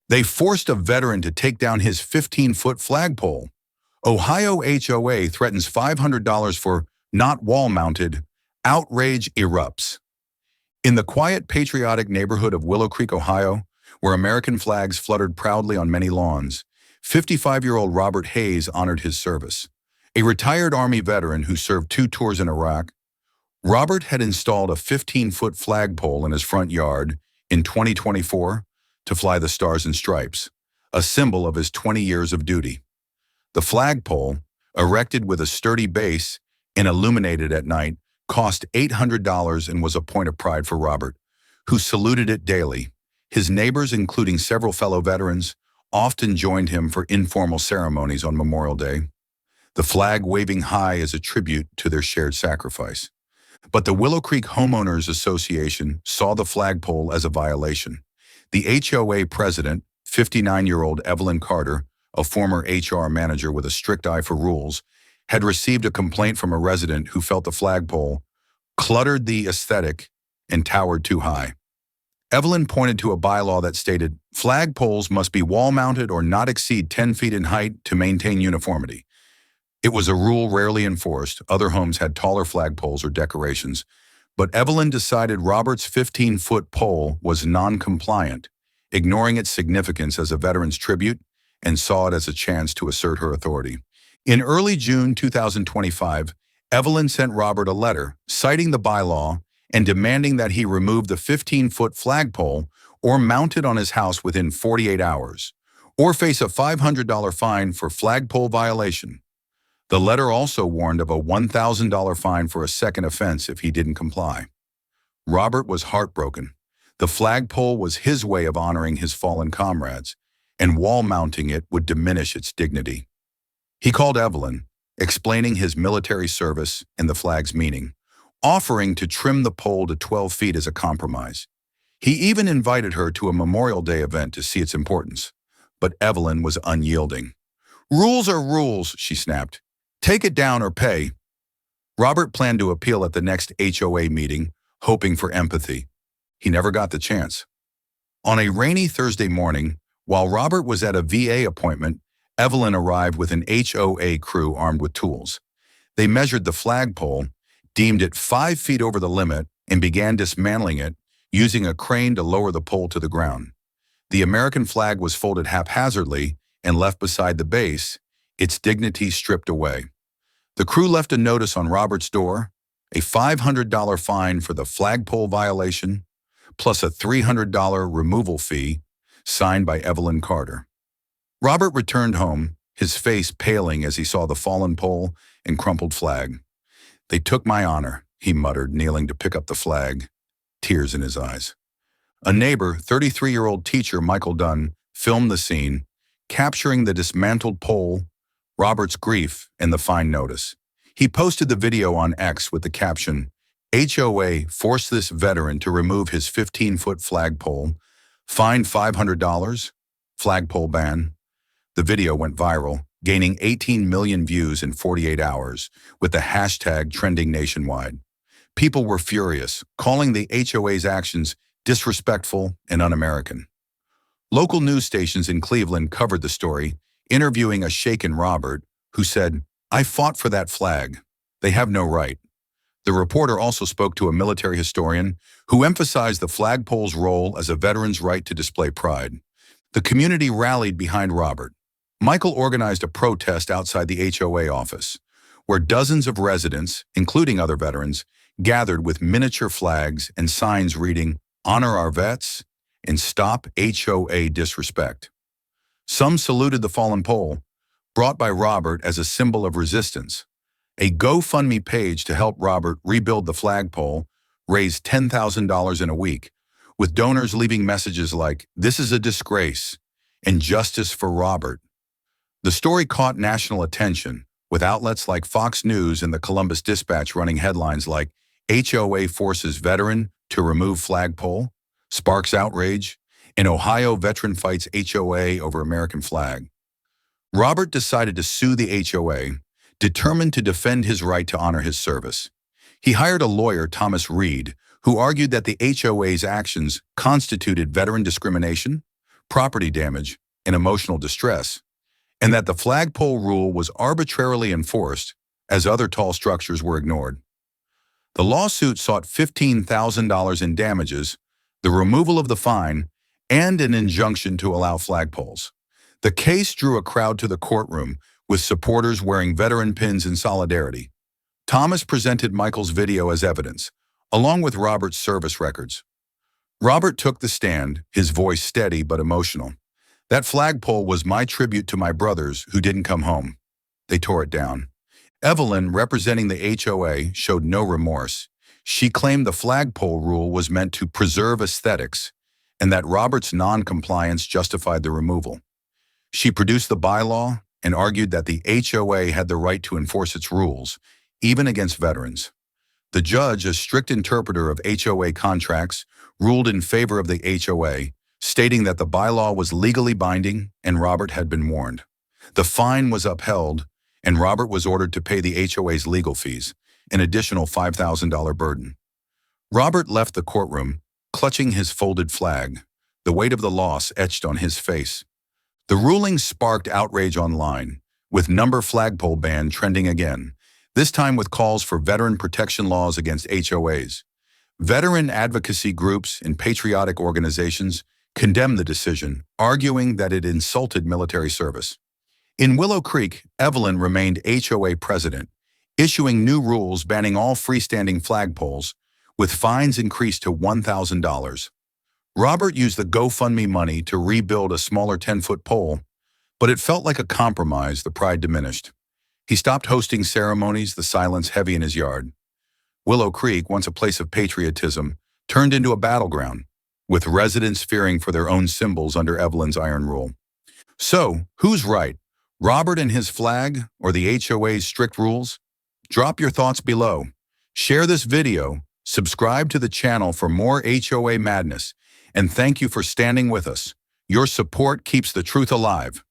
They forced a veteran to take down his 15-foot flagpole. Ohio HOA threatens $500 for not wall-mounted. Outrage erupts. In the quiet, patriotic neighborhood of Willow Creek, Ohio, where American flags fluttered proudly on many lawns, 55-year-old Robert Hayes honored his service. A retired Army veteran who served 2 tours in Iraq, Robert had installed a 15-foot flagpole in his front yard in 2024 to fly the Stars and Stripes, a symbol of his 20 years of duty. The flagpole, erected with a sturdy base and illuminated at night, cost $800 and was a point of pride for Robert, who saluted it daily. His neighbors, including several fellow veterans, often joined him for informal ceremonies on Memorial Day, the flag waving high as a tribute to their shared sacrifice. But the Willow Creek Homeowners Association saw the flagpole as a violation. The HOA president, 59-year-old Evelyn Carter, a former HR manager with a strict eye for rules, had received a complaint from a resident who felt the flagpole cluttered the aesthetic and towered too high. Evelyn pointed to a bylaw that stated, flagpoles must be wall-mounted or not exceed 10 feet in height to maintain uniformity. It was a rule rarely enforced. Other homes had taller flagpoles or decorations, but Evelyn decided Robert's 15-foot pole was non-compliant, ignoring its significance as a veteran's tribute, and saw it as a chance to assert her authority. In early June 2025, Evelyn sent Robert a letter citing the bylaw and demanding that he remove the 15-foot flagpole or mount it on his house within 48 hours, or face a $500 fine for flagpole violation. The letter also warned of a $1,000 fine for a second offense if he didn't comply. Robert was heartbroken. The flagpole was his way of honoring his fallen comrades, and wall-mounting it would diminish its dignity. He called Evelyn, explaining his military service and the flag's meaning, offering to trim the pole to 12 feet as a compromise. He even invited her to a Memorial Day event to see its importance. But Evelyn was unyielding. "Rules are rules," she snapped. "Take it down or pay." Robert planned to appeal at the next HOA meeting, hoping for empathy. He never got the chance. On a rainy Thursday morning, while Robert was at a VA appointment, Evelyn arrived with an HOA crew armed with tools. They measured the flagpole, deemed it 5 feet over the limit, and began dismantling it, using a crane to lower the pole to the ground. The American flag was folded haphazardly and left beside the base, its dignity stripped away. The crew left a notice on Robert's door, a $500 fine for the flagpole violation, plus a $300 removal fee, signed by Evelyn Carter. Robert returned home, his face paling as he saw the fallen pole and crumpled flag. "They took my honor," he muttered, kneeling to pick up the flag, tears in his eyes. A neighbor, 33-year-old teacher Michael Dunn, filmed the scene, capturing the dismantled pole, Robert's grief, and the fine notice. He posted the video on X with the caption, "HOA forced this veteran to remove his 15-foot flagpole, fined $500, flagpole ban." The video went viral, gaining 18 million views in 48 hours, with the hashtag trending nationwide. People were furious, calling the HOA's actions disrespectful and un-American. Local news stations in Cleveland covered the story, interviewing a shaken Robert, who said, "I fought for that flag. They have no right." The reporter also spoke to a military historian who emphasized the flagpole's role as a veteran's right to display pride. The community rallied behind Robert. Michael organized a protest outside the HOA office, where dozens of residents, including other veterans, gathered with miniature flags and signs reading, "Honor our vets," and "Stop HOA disrespect." Some saluted the fallen pole, brought by Robert as a symbol of resistance. A GoFundMe page to help Robert rebuild the flagpole raised $10,000 in a week, with donors leaving messages like, "This is a disgrace," and "Justice for Robert." The story caught national attention, with outlets like Fox News and the Columbus Dispatch running headlines like, "HOA forces veteran to remove flagpole, sparks outrage," and "Ohio veteran fights HOA over American flag." Robert decided to sue the HOA, determined to defend his right to honor his service. He hired a lawyer, Thomas Reed, who argued that the HOA's actions constituted veteran discrimination, property damage, and emotional distress, and that the flagpole rule was arbitrarily enforced as other tall structures were ignored. The lawsuit sought $15,000 in damages, the removal of the fine, and an injunction to allow flagpoles. The case drew a crowd to the courtroom, with supporters wearing veteran pins in solidarity. Thomas presented Michael's video as evidence, along with Robert's service records. Robert took the stand, his voice steady but emotional. "That flagpole was my tribute to my brothers who didn't come home." They tore it down. Evelyn, representing the HOA, showed no remorse. She claimed the flagpole rule was meant to preserve aesthetics and that Robert's non-compliance justified the removal. She produced the bylaw and argued that the HOA had the right to enforce its rules, even against veterans. The judge, a strict interpreter of HOA contracts, ruled in favor of the HOA, stating that the bylaw was legally binding and Robert had been warned. The fine was upheld, and Robert was ordered to pay the HOA's legal fees, an additional $5,000 burden. Robert left the courtroom, clutching his folded flag, the weight of the loss etched on his face. The ruling sparked outrage online, with number flagpole ban trending again, this time with calls for veteran protection laws against HOAs. Veteran advocacy groups and patriotic organizations condemned the decision, arguing that it insulted military service. In Willow Creek, Evelyn remained HOA president, issuing new rules banning all freestanding flagpoles, with fines increased to $1,000. Robert used the GoFundMe money to rebuild a smaller 10-foot pole, but it felt like a compromise. The pride diminished. He stopped hosting ceremonies, the silence heavy in his yard. Willow Creek, once a place of patriotism, turned into a battleground, with residents fearing for their own symbols under Evelyn's iron rule. So, who's right? Robert and his flag, or the HOA's strict rules? Drop your thoughts below. Share this video, subscribe to the channel for more HOA madness, and thank you for standing with us. Your support keeps the truth alive.